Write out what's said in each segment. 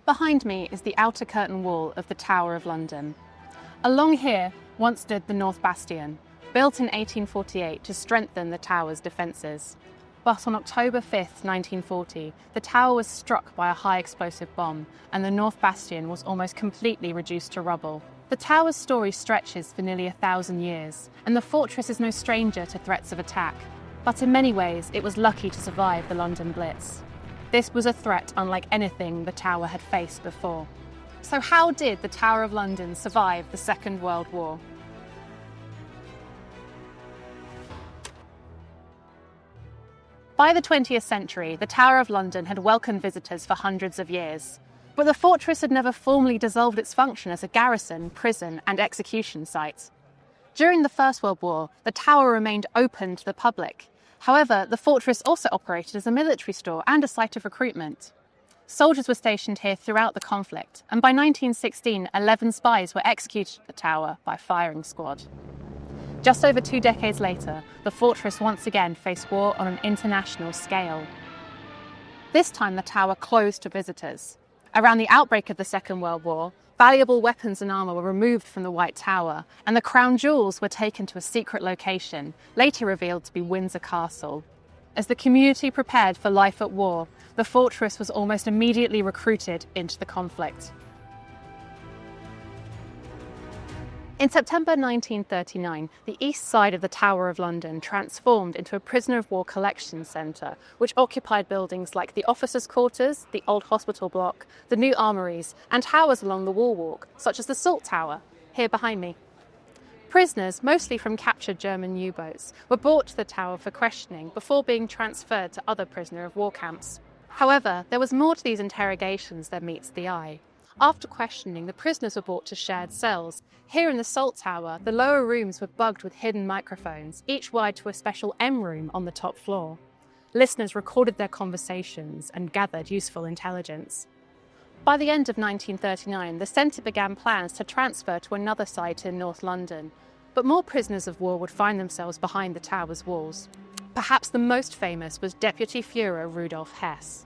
Behind me is the outer curtain wall of the Tower of London. Along here once stood the North Bastion, built in 1848 to strengthen the tower's defences. But on October 5th, 1940, the tower was struck by a high explosive bomb and the North Bastion was almost completely reduced to rubble. The tower's story stretches for nearly 1,000 years, and the fortress is no stranger to threats of attack. But in many ways, it was lucky to survive the London Blitz. This was a threat unlike anything the tower had faced before. So how did the Tower of London survive the Second World War? By the 20th century, the Tower of London had welcomed visitors for hundreds of years. But the fortress had never formally dissolved its function as a garrison, prison, and execution site. During the First World War, the tower remained open to the public. However, the fortress also operated as a military store and a site of recruitment. Soldiers were stationed here throughout the conflict, and by 1916, 11 spies were executed at the tower by firing squad. Just over 2 decades later, the fortress once again faced war on an international scale. This time, the tower closed to visitors. Around the outbreak of the Second World War, valuable weapons and armour were removed from the White Tower, and the crown jewels were taken to a secret location, later revealed to be Windsor Castle. As the community prepared for life at war, the fortress was almost immediately recruited into the conflict. In September 1939, the east side of the Tower of London transformed into a prisoner of war collection centre, which occupied buildings like the officers' quarters, the old hospital block, the new armouries, and towers along the wall walk, such as the Salt Tower, here behind me. Prisoners, mostly from captured German U-boats, were brought to the tower for questioning before being transferred to other prisoner of war camps. However, there was more to these interrogations than meets the eye. After questioning, the prisoners were brought to shared cells. Here in the Salt Tower, the lower rooms were bugged with hidden microphones, each wired to a special M room on the top floor. Listeners recorded their conversations and gathered useful intelligence. By the end of 1939, the centre began plans to transfer to another site in North London, but more prisoners of war would find themselves behind the tower's walls. Perhaps the most famous was Deputy Führer Rudolf Hess.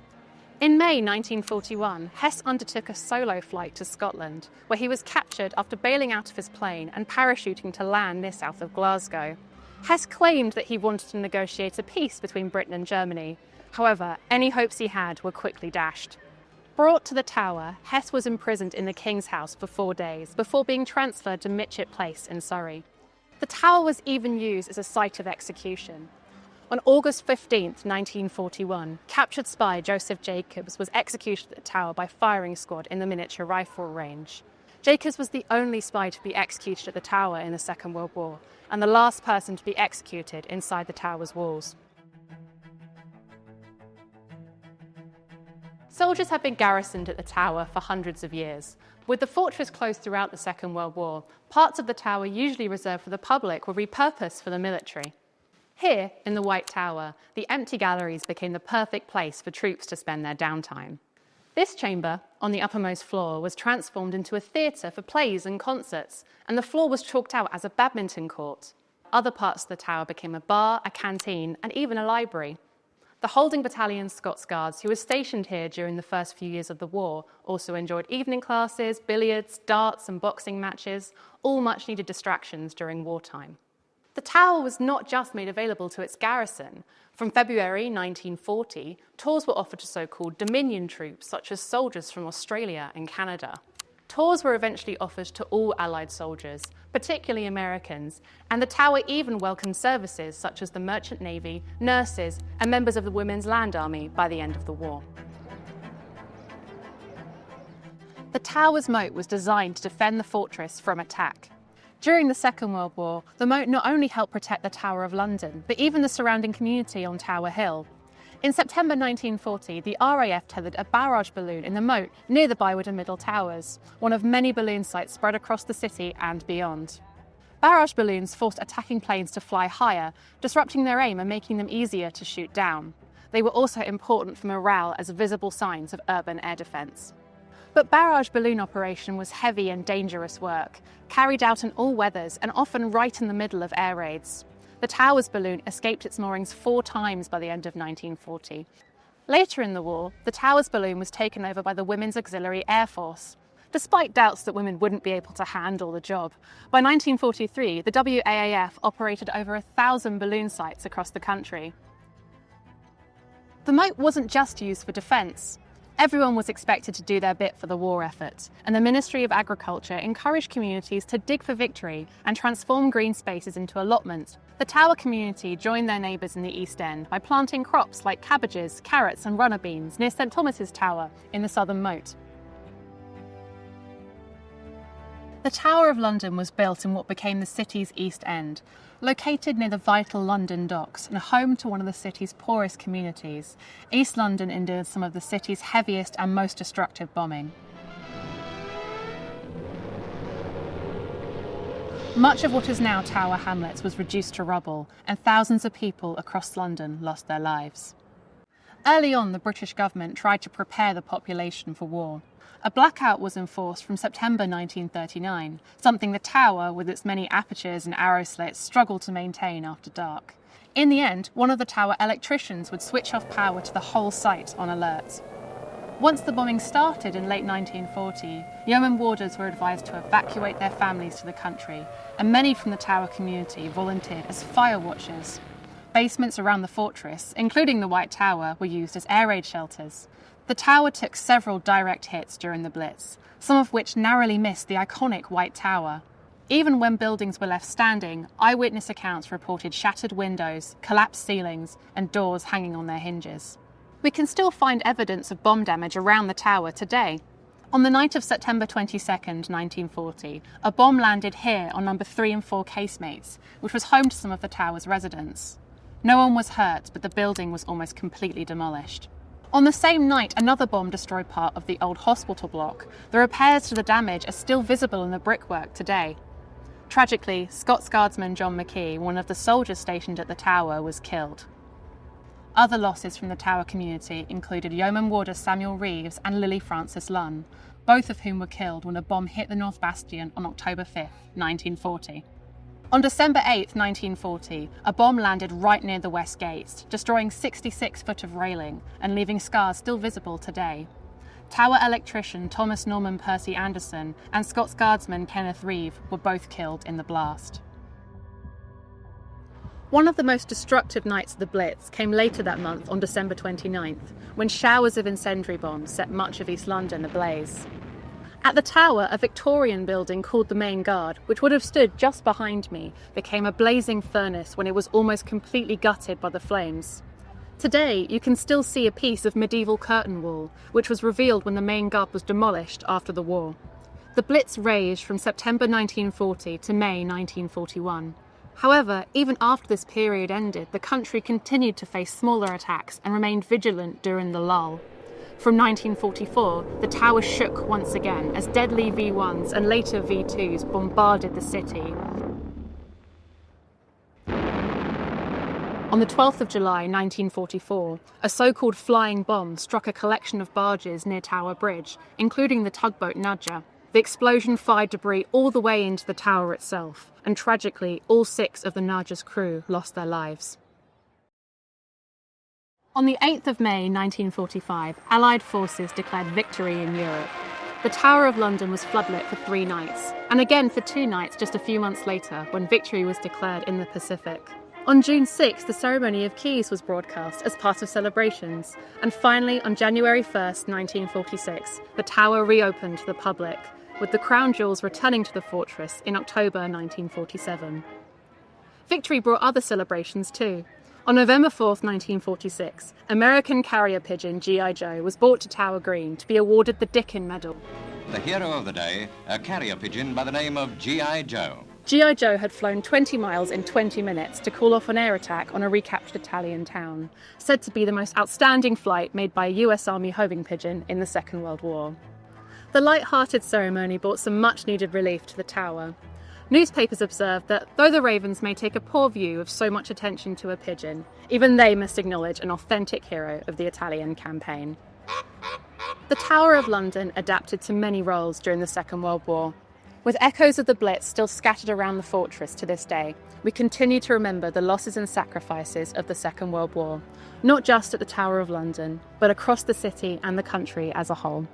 In May 1941, Hess undertook a solo flight to Scotland, where he was captured after bailing out of his plane and parachuting to land near south of Glasgow. Hess claimed that he wanted to negotiate a peace between Britain and Germany. However, any hopes he had were quickly dashed. Brought to the tower, Hess was imprisoned in the King's House for 4 days before being transferred to Mitchett Place in Surrey. The tower was even used as a site of execution. On August 15, 1941, captured spy Joseph Jacobs was executed at the tower by firing squad in the miniature rifle range. Jacobs was the only spy to be executed at the tower in the Second World War, and the last person to be executed inside the tower's walls. Soldiers had been garrisoned at the tower for hundreds of years. With the fortress closed throughout the Second World War, parts of the tower usually reserved for the public were repurposed for the military. Here, in the White Tower, the empty galleries became the perfect place for troops to spend their downtime. This chamber, on the uppermost floor, was transformed into a theatre for plays and concerts, and the floor was chalked out as a badminton court. Other parts of the tower became a bar, a canteen, and even a library. The Holding Battalion Scots Guards, who were stationed here during the first few years of the war, also enjoyed evening classes, billiards, darts, and boxing matches, all much-needed distractions during wartime. The tower was not just made available to its garrison. From February 1940, tours were offered to so-called Dominion troops, such as soldiers from Australia and Canada. Tours were eventually offered to all Allied soldiers, particularly Americans, and the tower even welcomed services such as the Merchant Navy, nurses, and members of the Women's Land Army by the end of the war. The tower's moat was designed to defend the fortress from attack. During the Second World War, the moat not only helped protect the Tower of London, but even the surrounding community on Tower Hill. In September 1940, the RAF tethered a barrage balloon in the moat near the Byward and Middle Towers, one of many balloon sites spread across the city and beyond. Barrage balloons forced attacking planes to fly higher, disrupting their aim and making them easier to shoot down. They were also important for morale as visible signs of urban air defence. But barrage balloon operation was heavy and dangerous work, carried out in all weathers and often right in the middle of air raids. The tower's balloon escaped its moorings 4 times by the end of 1940. Later in the war, the tower's balloon was taken over by the Women's Auxiliary Airforce. Despite doubts that women wouldn't be able to handle the job, by 1943 the WAAF operated over 1,000 balloon sites across the country. The moat wasn't just used for defence. Everyone was expected to do their bit for the war effort, and the Ministry of Agriculture encouraged communities to dig for victory and transform green spaces into allotments. The tower community joined their neighbours in the East End by planting crops like cabbages, carrots and runner beans near St Thomas's Tower in the southern moat. The Tower of London was built in what became the city's East End, located near the vital London docks and home to one of the city's poorest communities. East London endured some of the city's heaviest and most destructive bombing. Much of what is now Tower Hamlets was reduced to rubble, and thousands of people across London lost their lives. Early on, the British government tried to prepare the population for war. A blackout was enforced from September 1939, something the tower, with its many apertures and arrow slits, struggled to maintain after dark. In the end, one of the tower electricians would switch off power to the whole site on alert. Once the bombing started in late 1940, Yeoman Warders were advised to evacuate their families to the country, and many from the tower community volunteered as fire watchers. Basements around the fortress, including the White Tower, were used as air raid shelters. The tower took several direct hits during the Blitz, some of which narrowly missed the iconic White Tower. Even when buildings were left standing, eyewitness accounts reported shattered windows, collapsed ceilings, and doors hanging on their hinges. We can still find evidence of bomb damage around the tower today. On the night of September 22, 1940, a bomb landed here on number 3 and 4 casemates, which was home to some of the tower's residents. No one was hurt, but the building was almost completely demolished. On the same night, another bomb destroyed part of the old hospital block. The repairs to the damage are still visible in the brickwork today. Tragically, Scots Guardsman John McKee, one of the soldiers stationed at the tower, was killed. Other losses from the tower community included Yeoman Warder Samuel Reeves and Lily Frances Lunn, both of whom were killed when a bomb hit the North Bastion on October 5, 1940. On December 8, 1940, a bomb landed right near the West Gate, destroying 66 foot of railing and leaving scars still visible today. Tower electrician Thomas Norman Percy Anderson and Scots Guardsman Kenneth Reeve were both killed in the blast. One of the most destructive nights of the Blitz came later that month on December 29th, when showers of incendiary bombs set much of East London ablaze. At the tower, a Victorian building called the Main Guard, which would have stood just behind me, became a blazing furnace when it was almost completely gutted by the flames. Today, you can still see a piece of medieval curtain wall, which was revealed when the Main Guard was demolished after the war. The Blitz raged from September 1940 to May 1941. However, even after this period ended, the country continued to face smaller attacks and remained vigilant during the lull. From 1944, the tower shook once again as deadly V1s and later V2s bombarded the city. On the 12th of July 1944, a so-called flying bomb struck a collection of barges near Tower Bridge, including the tugboat Nudger. The explosion fired debris all the way into the tower itself, and tragically, all 6 of the Nudger's crew lost their lives. On the 8th of May 1945, Allied forces declared victory in Europe. The Tower of London was floodlit for 3 nights, and again for 2 nights just a few months later when victory was declared in the Pacific. On June 6, the ceremony of keys was broadcast as part of celebrations, and finally on January 1, 1946, the tower reopened to the public, with the crown jewels returning to the fortress in October 1947. Victory brought other celebrations too. On November 4, 1946, American carrier pigeon G.I. Joe was brought to Tower Green to be awarded the Dickin Medal. The hero of the day, a carrier pigeon by the name of G.I. Joe. G.I. Joe had flown 20 miles in 20 minutes to call off an air attack on a recaptured Italian town, said to be the most outstanding flight made by a US Army homing pigeon in the Second World War. The light-hearted ceremony brought some much-needed relief to the tower. Newspapers observed that though the ravens may take a poor view of so much attention to a pigeon, even they must acknowledge an authentic hero of the Italian campaign. The Tower of London adapted to many roles during the Second World War. With echoes of the Blitz still scattered around the fortress to this day, we continue to remember the losses and sacrifices of the Second World War, not just at the Tower of London, but across the city and the country as a whole.